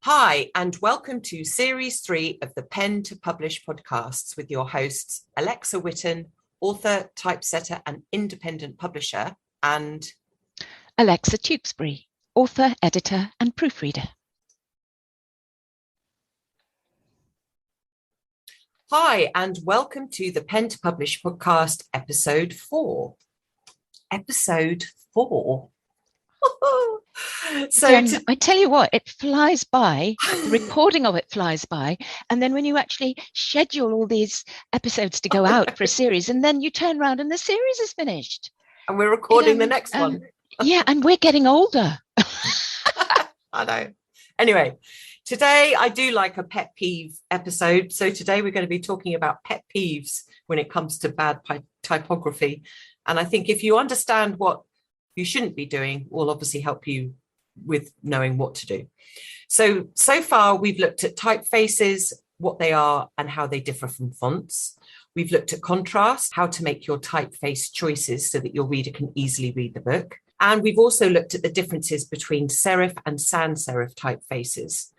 Hi, and welcome to Series 3 of the Pen to Publish podcasts with your hosts, Alexa Whitten, author, typesetter, and independent publisher, and Alexa Tewkesbury, author, editor, and proofreader. Hi, and welcome to the Pen to Publish podcast, episode 4. Episode 4. I tell you what, it flies by. The recording of it flies by, and then when you actually schedule all these episodes to go out for a series, and then you turn around and the series is finished, and we're recording the next one. Yeah, and we're getting older. I know. Anyway, today I do like a pet peeve episode. So today we're going to be talking about pet peeves when it comes to bad typography. And I think if you understand what you shouldn't be doing, will obviously help you with knowing what to do. So far we've looked at typefaces, what they are and how they differ from fonts. We've looked at contrast, how to make your typeface choices so that your reader can easily read the book. And we've also looked at the differences between serif and sans serif typefaces,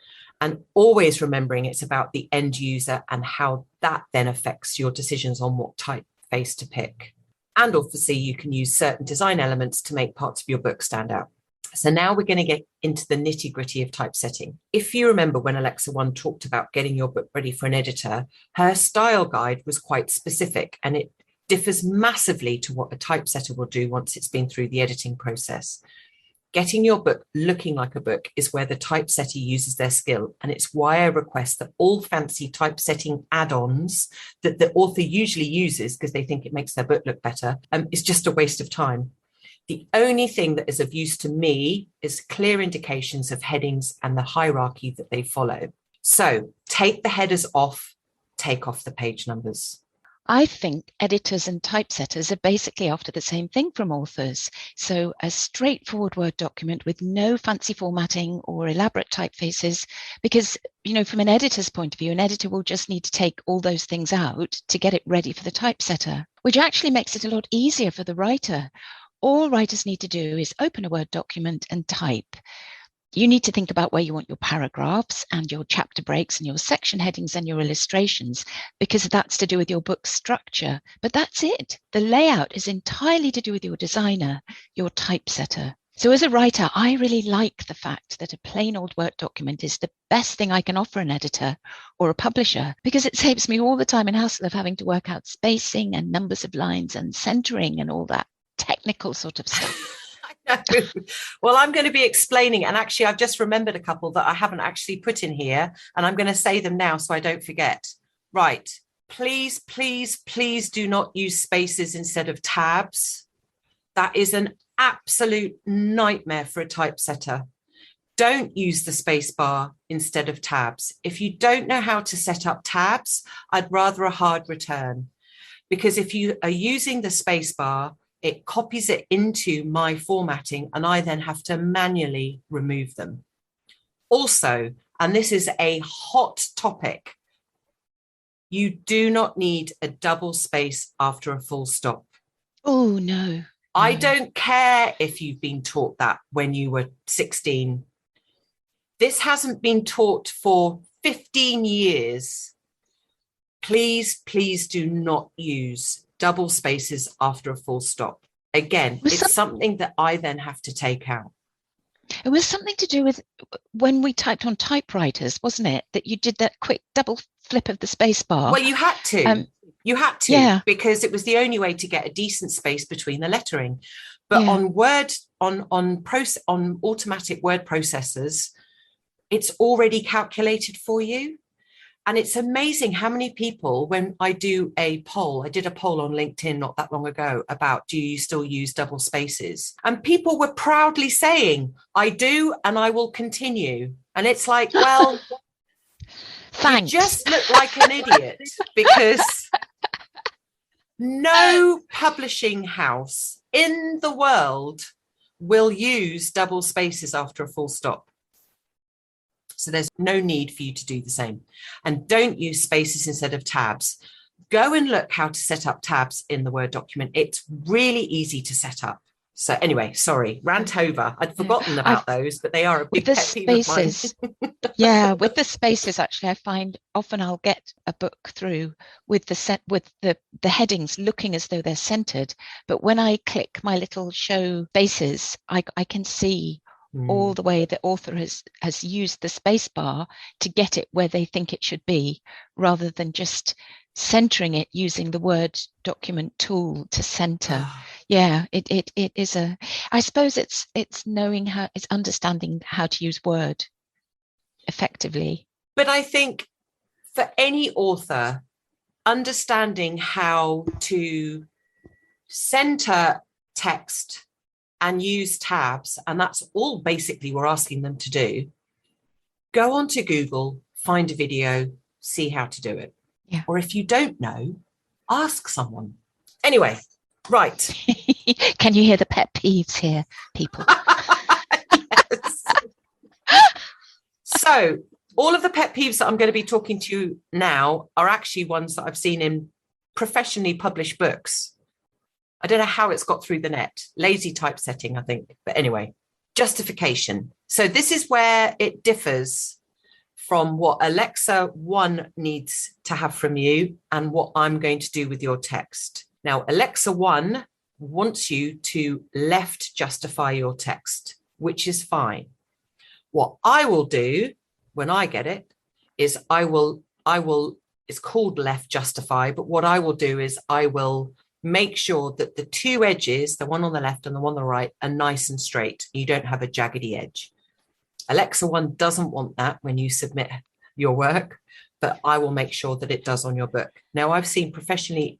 and always remembering it's about the end user and how that then affects your decisions on what typeface to pick. And obviously you can use certain design elements to make parts of your book stand out. So now we're going to get into the nitty-gritty of typesetting. If you remember when Alexa One talked about getting your book ready for an editor, her style guide was quite specific, and it differs massively to what a typesetter will do once it's been through the editing process. Getting your book looking like a book is where the typesetter uses their skill, and it's why I request that all fancy typesetting add-ons that the author usually uses because they think it makes their book look better is just a waste of time. The only thing that is of use to me is clear indications of headings and the hierarchy that they follow. So take the headers off, take off the page numbers. I think editors and typesetters are basically after the same thing from authors. So a straightforward Word document with no fancy formatting or elaborate typefaces, because, from an editor's point of view, an editor will just need to take all those things out to get it ready for the typesetter, which actually makes it a lot easier for the writer. All writers need to do is open a Word document and type. You need to think about where you want your paragraphs and your chapter breaks and your section headings and your illustrations, because that's to do with your book's structure. But that's it. The layout is entirely to do with your designer, your typesetter. So as a writer, I really like the fact that a plain old Word document is the best thing I can offer an editor or a publisher, because it saves me all the time and hassle of having to work out spacing and numbers of lines and centering and all that technical sort of stuff. Well, I'm going to be explaining, and actually I've just remembered a couple that I haven't actually put in here, and I'm going to say them now so I don't forget. Right. Please, please, please do not use spaces instead of tabs. That is an absolute nightmare for a typesetter. Don't use the space bar instead of tabs. If you don't know how to set up tabs, I'd rather a hard return, because if you are using the space bar, it copies it into my formatting and I then have to manually remove them. Also, and this is a hot topic, you do not need a double space after a full stop. Oh, no. I don't care if you've been taught that when you were 16. This hasn't been taught for 15 years. Please, please do not use double spaces after a full stop. Again, it's something that I then have to take out. It was something to do with when we typed on typewriters, wasn't it? That you did that quick double flip of the space bar. Well, you had to. Yeah. Because it was the only way to get a decent space between the lettering. But yeah. on automatic word processors, it's already calculated for you. And it's amazing how many people, when I do a poll, I did a poll on LinkedIn not that long ago about, do you still use double spaces? And people were proudly saying, I do, and I will continue. And it's like, well, thanks. You just look like an idiot, because no publishing house in the world will use double spaces after a full stop. So there's no need for you to do the same. And don't use spaces instead of tabs. Go and look how to set up tabs in the Word document. It's really easy to set up. So anyway, sorry, rant over. I'd forgotten I've about those, but they are a with big the pet peeve of mine. spaces. Yeah, with the spaces, actually, I find often I'll get a book through with the headings looking as though they're centered, but when I click my little show spaces, I can see all the way the author has used the space bar to get it where they think it should be, rather than just centering it using the Word document tool to center. Yeah, it is I suppose it's knowing it's understanding how to use Word effectively. But I think for any author, understanding how to center text and use tabs, and that's all basically we're asking them to do. Go onto Google, find a video, see how to do it. Yeah. Or if you don't know, ask someone. Anyway, right. Can you hear the pet peeves here, people? Yes. So all of the pet peeves that I'm going to be talking to you now are actually ones that I've seen in professionally published books. I don't know how it's got through the net. Lazy typesetting, I think. But anyway, justification. So this is where it differs from what Alexa 1 needs to have from you and what I'm going to do with your text. Now, Alexa 1 wants you to left justify your text, which is fine. What I will do when I get it is I will, it's called left justify, but what I will do is I will make sure that the two edges, the one on the left and the one on the right, are nice and straight. You don't have a jaggedy edge. Alexa 1 doesn't want that when you submit your work, but I will make sure that it does on your book. Now, I've seen professionally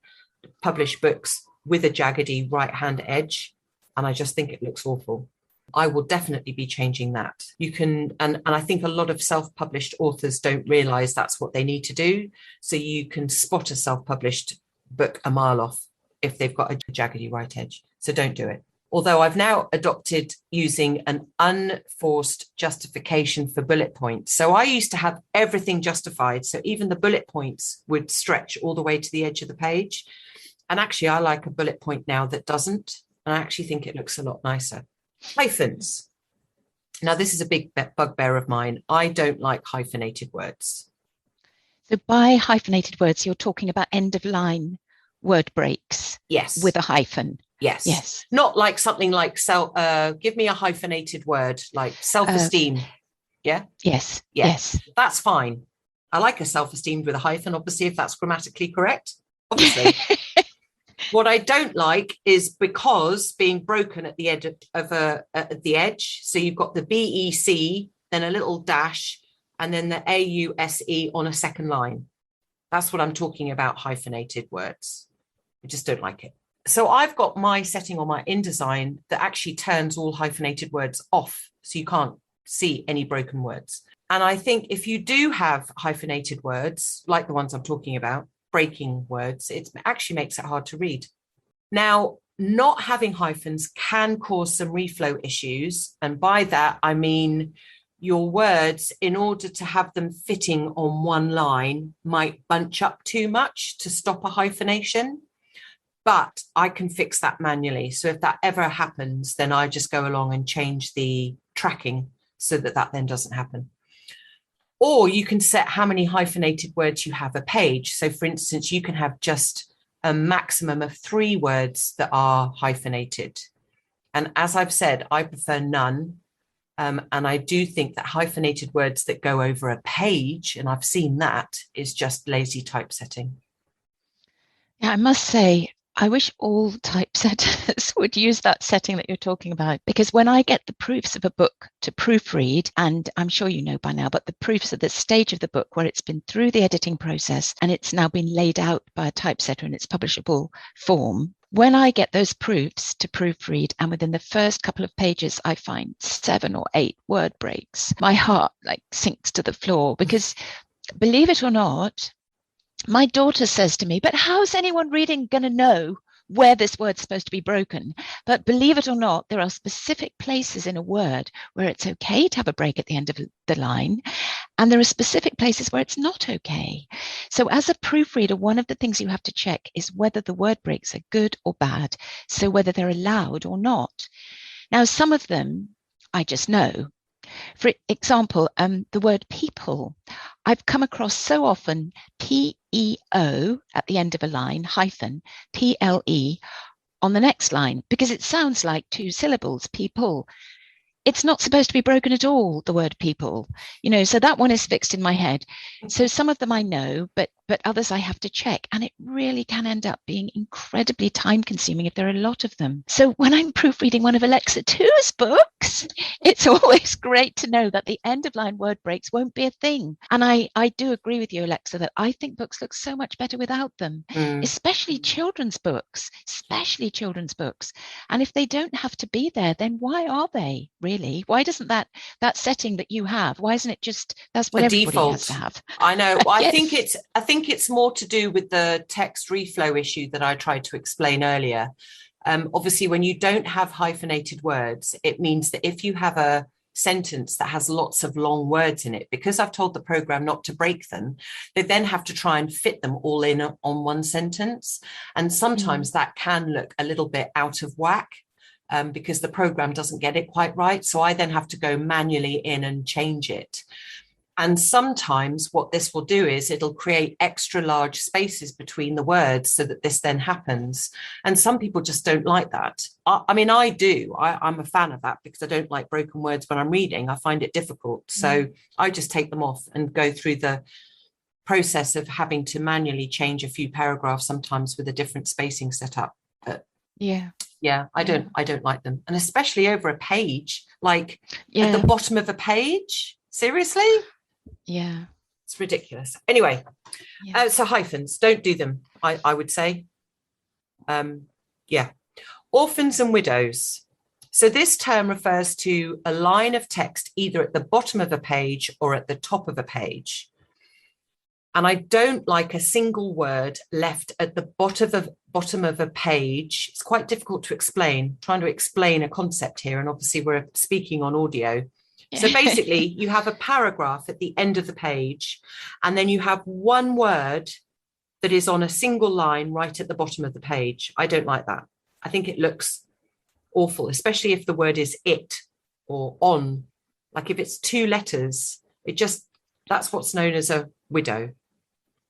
published books with a jaggedy right-hand edge, and I just think it looks awful. I will definitely be changing that. You can, and I think a lot of self-published authors don't realize that's what they need to do. So you can spot a self-published book a mile off if they've got a jaggedy right edge. So don't do it. Although I've now adopted using an unforced justification for bullet points. So I used to have everything justified. So even the bullet points would stretch all the way to the edge of the page. And actually, I like a bullet point now that doesn't. And I actually think it looks a lot nicer. Hyphens. Now, this is a big bugbear of mine. I don't like hyphenated words. So by hyphenated words, you're talking about end of line word breaks. Yes. With a hyphen. Yes. Yes. Not like something like give me a hyphenated word like self-esteem. Yeah. Yes. Yeah. Yes. That's fine. I like a self-esteem with a hyphen, obviously, if that's grammatically correct. Obviously. What I don't like is because being broken at the edge of at the edge. So you've got the BEC, then a little dash, and then the AUSE on a second line. That's what I'm talking about, hyphenated words. I just don't like it. So I've got my setting on my InDesign that actually turns all hyphenated words off, so you can't see any broken words. And I think if you do have hyphenated words, like the ones I'm talking about, breaking words, it actually makes it hard to read. Now, not having hyphens can cause some reflow issues. And by that, I mean your words, in order to have them fitting on one line, might bunch up too much to stop a hyphenation. But I can fix that manually. So if that ever happens, then I just go along and change the tracking so that that then doesn't happen. Or you can set how many hyphenated words you have a page. So for instance, you can have just a maximum of 3 words that are hyphenated. And as I've said, I prefer none. And I do think that hyphenated words that go over a page, and I've seen that, is just lazy typesetting. Yeah, I must say, I wish all typesetters would use that setting that you're talking about, because when I get the proofs of a book to proofread, and I'm sure you know by now, but the proofs are the stage of the book where it's been through the editing process and it's now been laid out by a typesetter in its publishable form. When I get those proofs to proofread, and within the first couple of pages, I find 7 or 8 word breaks, my heart sinks to the floor, because believe it or not, my daughter says to me, but how's anyone reading going to know where this word's supposed to be broken? But believe it or not, there are specific places in a word where it's okay to have a break at the end of the line. And there are specific places where it's not okay. So as a proofreader, one of the things you have to check is whether the word breaks are good or bad. So whether they're allowed or not. Now, some of them I just know. For example, the word people, I've come across so often PEO at the end of a line, hyphen, PLE on the next line, because it sounds like two syllables, people. It's not supposed to be broken at all, the word people, so that one is fixed in my head. So some of them I know, but others I have to check, and it really can end up being incredibly time consuming if there are a lot of them. So when I'm proofreading one of Alexa 2's books, it's always great to know that the end of line word breaks won't be a thing. And I do agree with you, Alexa, that I think books look so much better without them, especially children's books. And if they don't have to be there, then why are they really? Why doesn't that setting that you have, why isn't it just that's what everybody default has to have? I know. Well, Yes. I think it's more to do with the text reflow issue that I tried to explain earlier. Obviously, when you don't have hyphenated words, it means that if you have a sentence that has lots of long words in it, because I've told the program not to break them, they then have to try and fit them all in on one sentence. And sometimes that can look a little bit out of whack. Because the program doesn't get it quite right. So I then have to go manually in and change it. And sometimes what this will do is it'll create extra large spaces between the words so that this then happens. And some people just don't like that. I mean, I do. I'm a fan of that because I don't like broken words when I'm reading. I find it difficult. So I just take them off and go through the process of having to manually change a few paragraphs, sometimes with a different spacing setup. But I don't like them. And especially over a page, like at the bottom of a page. Seriously? Yeah. It's ridiculous. Anyway, so hyphens, don't do them, I would say. Orphans and widows. So this term refers to a line of text either at the bottom of a page or at the top of a page. And I don't like a single word left at the bottom of a page. It's quite difficult to explain, trying to explain a concept here. And obviously we're speaking on audio. So basically you have a paragraph at the end of the page, and then you have one word that is on a single line right at the bottom of the page. I don't like that. I think it looks awful, especially if the word is it or on. Like if it's two letters, that's what's known as a widow.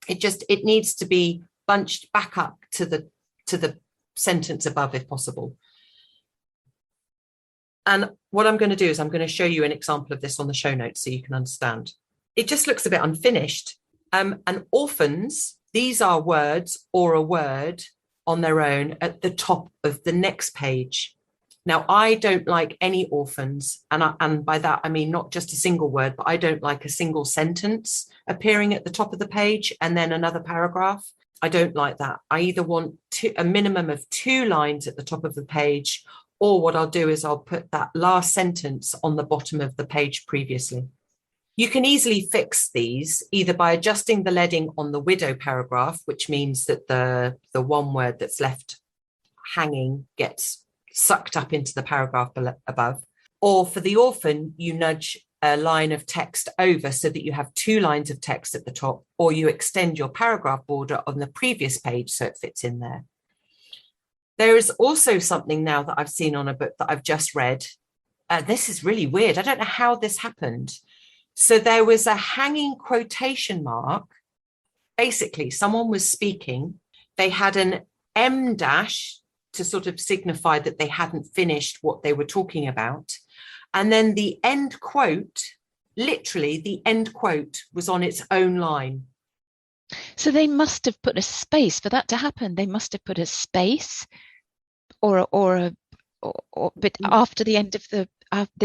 It needs to be bunched back up to the sentence above if possible. And what I'm going to do is I'm going to show you an example of this on the show notes so you can understand. It just looks a bit unfinished. And orphans, these are words or a word on their own at the top of the next page. Now, I don't like any orphans, and by that I mean not just a single word, but I don't like a single sentence appearing at the top of the page and then another paragraph. I don't like that. I either want a minimum of 2 lines at the top of the page, or what I'll do is I'll put that last sentence on the bottom of the page previously. You can easily fix these either by adjusting the leading on the widow paragraph, which means that the one word that's left hanging gets sucked up into the paragraph above. Or for the orphan, you nudge a line of text over so that you have 2 lines of text at the top, or you extend your paragraph border on the previous page so it fits in there. There is also something now that I've seen on a book that I've just read. This is really weird. I don't know how this happened. So there was a hanging quotation mark. Basically, someone was speaking. They had an M dash to sort of signify that they hadn't finished what they were talking about. And then the end quote, literally the end quote, was on its own line. So they must have put a space for that to happen. They must have put a space or but after the end of the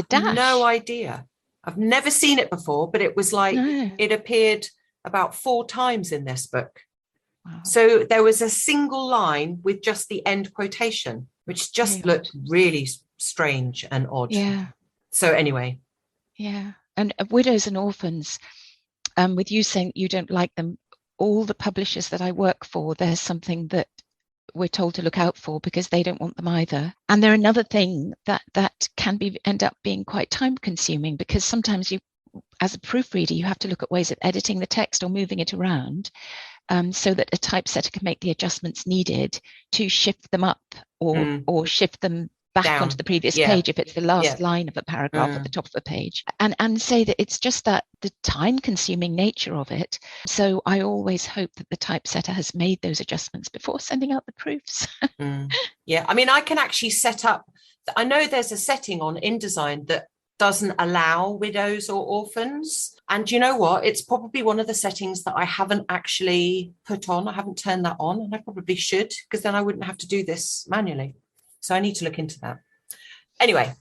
dash. No idea. I've never seen it before, but it was like it appeared about 4 times in this book. Wow. So there was a single line with just the end quotation, which just looked really strange and odd. Yeah. So anyway. Yeah. And widows and orphans, with you saying you don't like them, all the publishers that I work for, there's something that we're told to look out for because they don't want them either. And they're another thing that can end up being quite time consuming, because sometimes as a proofreader, you have to look at ways of editing the text or moving it around, so that a typesetter can make the adjustments needed to shift them up or shift them back onto Down. the previous Yeah. page if it's the last Yeah. line of a paragraph at the top of a page, and say that it's just that the time consuming nature of it. So I always hope that the typesetter has made those adjustments before sending out the proofs. Yeah, I mean, I can actually set up, I know there's a setting on InDesign that doesn't allow widows or orphans. And you know what? It's probably one of the settings that I haven't actually put on. I haven't turned that on, and I probably should, because then I wouldn't have to do this manually. So I need to look into that. Anyway,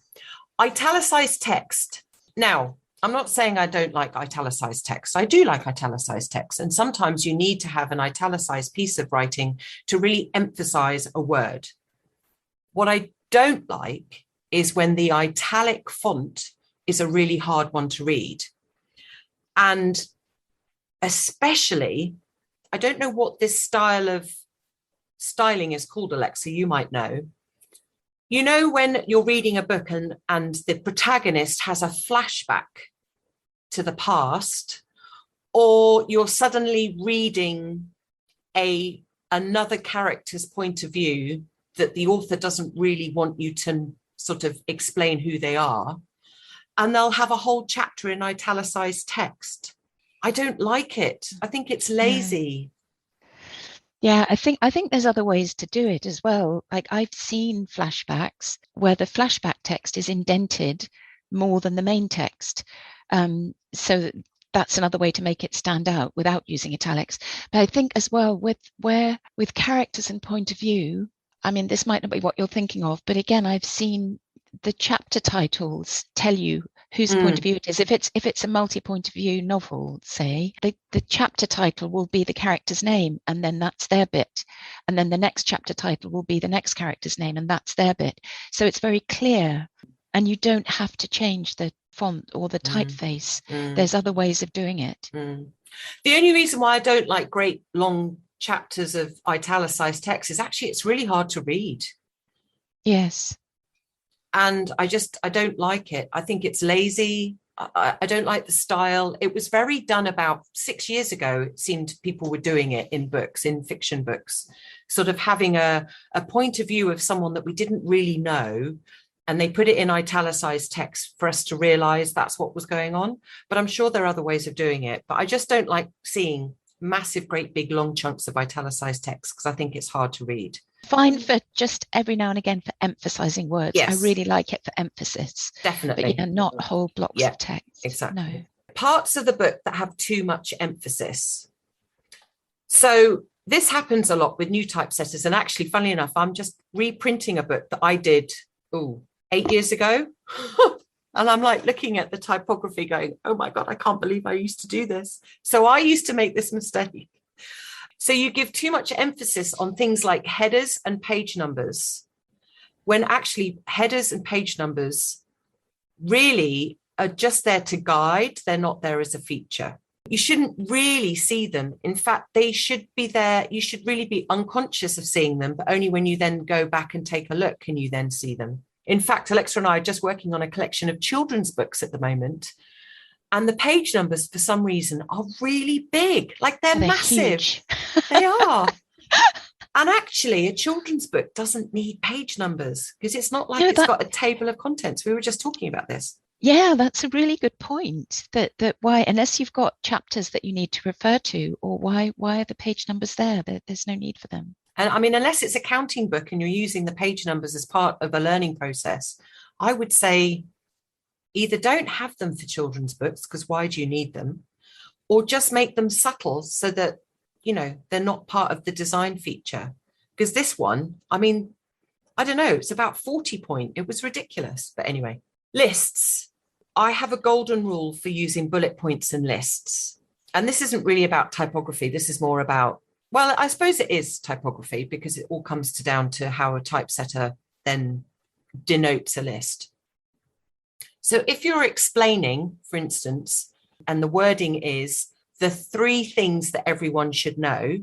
italicized text. Now, I'm not saying I don't like italicized text. I do like italicized text. And sometimes you need to have an italicized piece of writing to really emphasize a word. What I don't like is when the italic font is a really hard one to read. And especially, I don't know what this style of styling is called, Alexa, you might know. You know, when you're reading a book and the protagonist has a flashback to the past, or you're suddenly reading another character's point of view that the author doesn't really want you to sort of explain who they are, and they'll have a whole chapter in italicized text. I don't like it. I think it's lazy. Yeah, I think there's other ways to do it as well. Like I've seen flashbacks where the flashback text is indented more than the main text. So that's another way to make it stand out without using italics. But I think as well with characters and point of view, I mean, this might not be what you're thinking of, but again, I've seen the chapter titles tell you whose point of view it is. If it's a multi-point of view novel, say, the chapter title will be the character's name, and then that's their bit. And then the next chapter title will be the next character's name, and that's their bit. So it's very clear, and you don't have to change the font or the typeface. There's other ways of doing it. The only reason why I don't like great long chapters of italicized text is actually it's really hard to read. Yes. And I don't like it. I think it's lazy. I don't like the style. It was very done about 6 years ago. It seemed people were doing it in books, in fiction books, sort of having a point of view of someone that we didn't really know. And they put it in italicized text for us to realize that's what was going on. But I'm sure there are other ways of doing it. But I just don't like seeing massive, great, big, long chunks of italicized text because I think it's hard to read. Fine for just every now and again for emphasizing words. Yes. I really like it for emphasis. Definitely. But not whole blocks of text. Exactly. No. Parts of the book that have too much emphasis. So this happens a lot with new typesetters. And actually, funnily enough, I'm just reprinting a book that I did 8 years ago. And I'm like looking at the typography going, oh my God, I can't believe I used to do this. So I used to make this mistake. So you give too much emphasis on things like headers and page numbers, when actually headers and page numbers really are just there to guide. They're not there as a feature. You shouldn't really see them. In fact, they should be there. You should really be unconscious of seeing them, but only when you then go back and take a look can you then see them. In fact, Alexa and I are just working on a collection of children's books at the moment. And the page numbers, for some reason, are really big. Like they're massive. They are. And actually, a children's book doesn't need page numbers because it's not like it's got a table of contents. We were just talking about this. Yeah, that's a really good point. That why, unless you've got chapters that you need to refer to, or why are the page numbers there? There's no need for them. And I mean, unless it's a counting book and you're using the page numbers as part of a learning process, I would say either don't have them for children's books, because why do you need them? Or just make them subtle so that, you know, they're not part of the design feature. Because this one, I mean, I don't know, it's about 40 point. It was ridiculous. But anyway, lists. I have a golden rule for using bullet points and lists. And this isn't really about typography. This is more about, well, I suppose it is typography because it all comes down to how a typesetter then denotes a list. So if you're explaining, for instance, and the wording is the 3 things that everyone should know,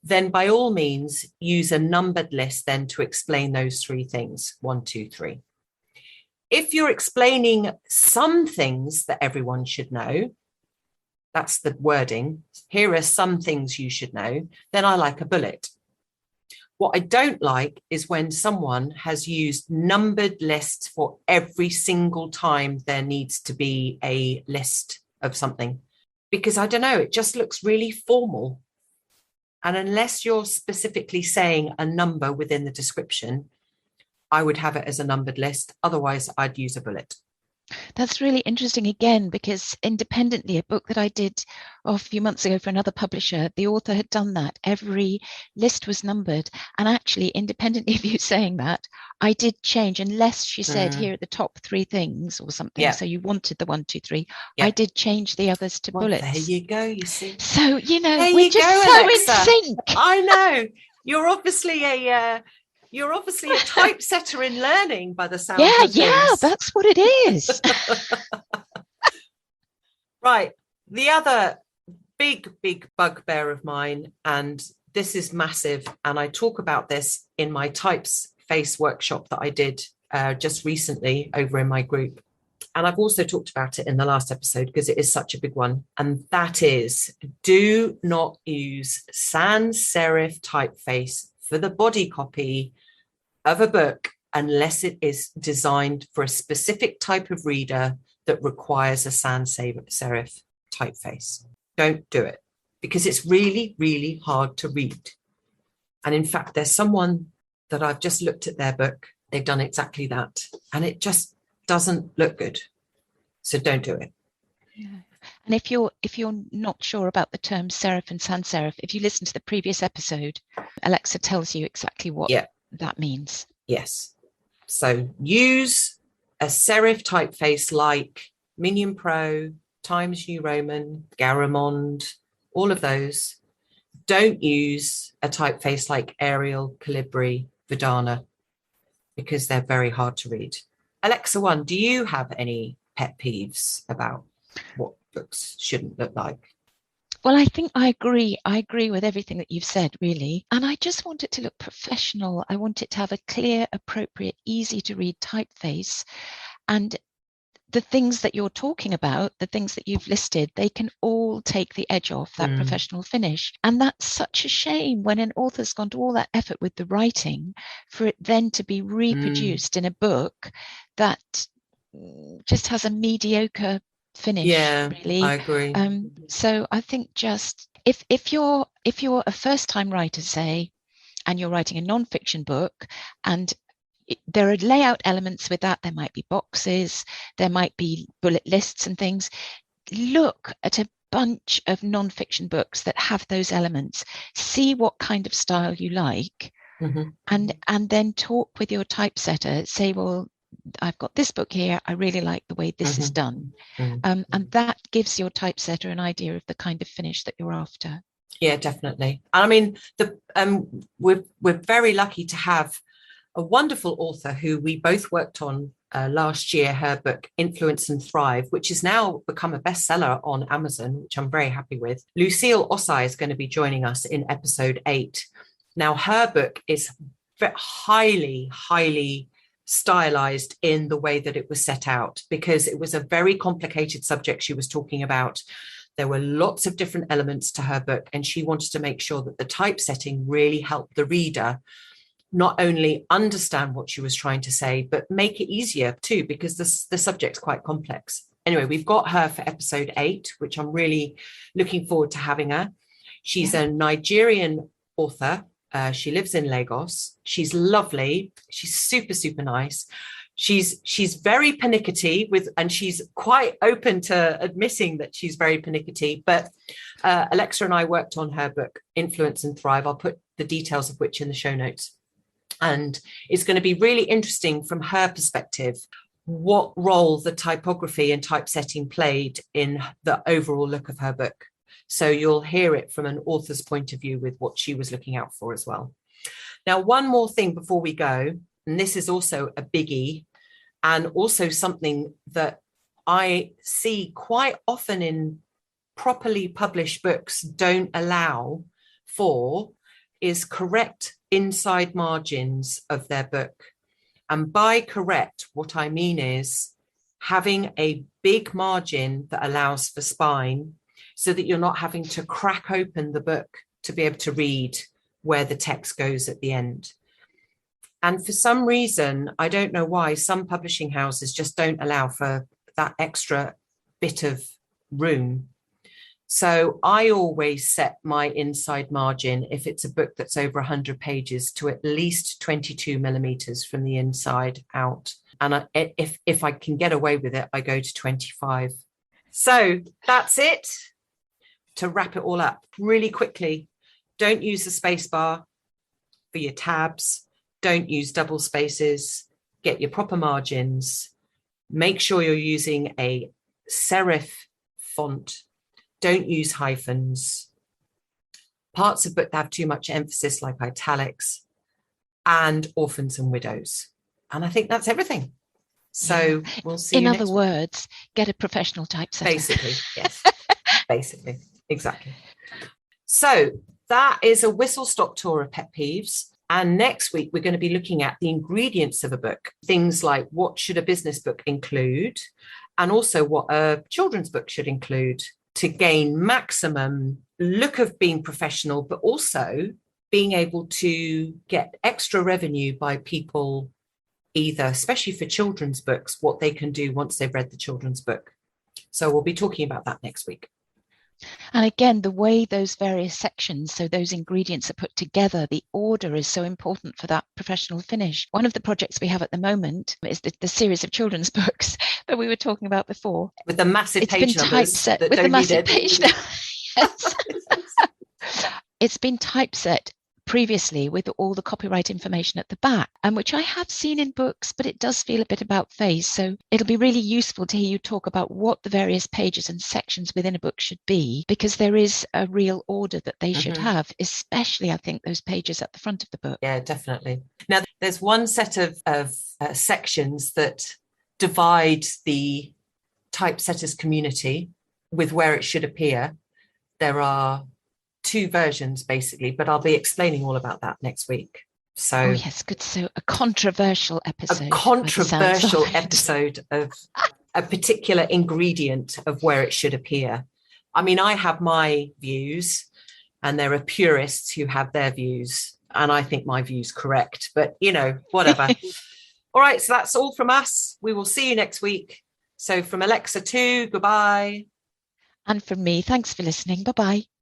then by all means, use a numbered list then to explain those 3 things, 1, 2, 3. If you're explaining some things that everyone should know, that's the wording, here are some things you should know, then I like a bullet. What I don't like is when someone has used numbered lists for every single time there needs to be a list of something, because I don't know, it just looks really formal. And unless you're specifically saying a number within the description, I would have it as a numbered list. Otherwise, I'd use a bullet. That's really interesting again, because independently, a book that I did a few months ago for another publisher, the author had done that. Every list was numbered. And actually, independently of you saying that, I did change, unless she said here are the top 3 things or something. Yeah. So you wanted the 1, 2, 3. Yeah. I did change the others to bullets. There you go, you see. So, you know, there we're just go, so Alexa. in sync. I know. You're obviously a typesetter in learning by the sound of things. Yeah, that's what it is. Right. The other big bugbear of mine, and this is massive, and I talk about this in my Typeface workshop that I did just recently over in my group. And I've also talked about it in the last episode because it is such a big one. And that is, do not use sans serif typeface for the body copy of a book unless it is designed for a specific type of reader that requires a sans serif typeface. Don't do it, because it's really, really hard to read. And in fact, there's someone that I've just looked at their book. They've done exactly that. And it just doesn't look good. So don't do it. Yeah. And if you're not sure about the terms serif and sans serif, if you listen to the previous episode, Alexa tells you exactly what that means. Yes. So use a serif typeface like Minion Pro, Times New Roman, Garamond, all of those. Don't use a typeface like Arial, Calibri, Vidana, because they're very hard to read. Alexa 1, do you have any pet peeves about what books shouldn't look like? Well, I think I agree. I agree with everything that you've said, really. And I just want it to look professional. I want it to have a clear, appropriate, easy to read typeface. And the things that you're talking about, the things that you've listed, they can all take the edge off that professional finish. And that's such a shame when an author's gone to all that effort with the writing for it then to be reproduced in a book that just has a mediocre finish. Really. I agree. So I think just if you're a first-time writer, say, and you're writing a non-fiction book, and there are layout elements with that, there might be boxes, there might be bullet lists and things. Look at a bunch of non-fiction books that have those elements. See what kind of style you like, and then talk with your typesetter. Say, well, I've got this book here. I really like the way this is done. And that gives your typesetter an idea of the kind of finish that you're after. Yeah, definitely. I mean, we're very lucky to have a wonderful author who we both worked on last year, her book Influence and Thrive, which has now become a bestseller on Amazon, which I'm very happy with. Lucille Ossai is going to be joining us in episode 8. Now, her book is highly stylized in the way that it was set out, because it was a very complicated subject she was talking about. There were lots of different elements to her book, and she wanted to make sure that the typesetting really helped the reader not only understand what she was trying to say, but make it easier too, because the subject's quite complex. Anyway, we've got her for episode 8, which I'm really looking forward to having her. She's a Nigerian author. She lives in Lagos. She's lovely. She's super nice. She's very pernickety and she's quite open to admitting that she's very pernickety. But Alexa and I worked on her book, Influence and Thrive. I'll put the details of which in the show notes. And it's going to be really interesting from her perspective what role the typography and typesetting played in the overall look of her book. So you'll hear it from an author's point of view with what she was looking out for as well. Now, one more thing before we go, and this is also a biggie, and also something that I see quite often in properly published books don't allow for, is correct inside margins of their book. And by correct, what I mean is having a big margin that allows for spine so that you're not having to crack open the book to be able to read where the text goes at the end. And for some reason, I don't know why, some publishing houses just don't allow for that extra bit of room. So I always set my inside margin, if it's a book that's over 100 pages, to at least 22 millimeters from the inside out. And if I can get away with it, I go to 25. So that's it. To wrap it all up really quickly, don't use the space bar for your tabs. Don't use double spaces. Get your proper margins. Make sure you're using a serif font. Don't use hyphens. Parts of book that have too much emphasis, like italics, and orphans and widows. And I think that's everything. So we'll see you next week. In other words, get a professional typesetter. Basically, yes. Basically, exactly. So that is a whistle-stop tour of pet peeves. And next week, we're going to be looking at the ingredients of a book. Things like what should a business book include, and also what a children's book should include, to gain maximum look of being professional, but also being able to get extra revenue by people, either, especially for children's books, what they can do once they've read the children's book. So we'll be talking about that next week. And again, the way those various sections, so those ingredients are put together, the order is so important for that professional finish. One of the projects we have at the moment is the series of children's books that we were talking about before. With the massive it's page been numbers typeset that with the don't massive need it. page yes. It's been typeset previously with all the copyright information at the back, and which I have seen in books, but it does feel a bit about face. So it'll be really useful to hear you talk about what the various pages and sections within a book should be, because there is a real order that they should have, especially I think those pages at the front of the book. Yeah, definitely. Now there's one set of sections that divide the typesetters community with where it should appear. There are two versions basically, but I'll be explaining all about that next week. So oh yes, good. So a controversial episode. A controversial episode of a particular ingredient of where it should appear. I mean, I have my views, and there are purists who have their views, and I think my view's correct, but you know, whatever. All right, so that's all from us. We will see you next week. So from Alexa too, goodbye. And from me, thanks for listening. Bye-bye.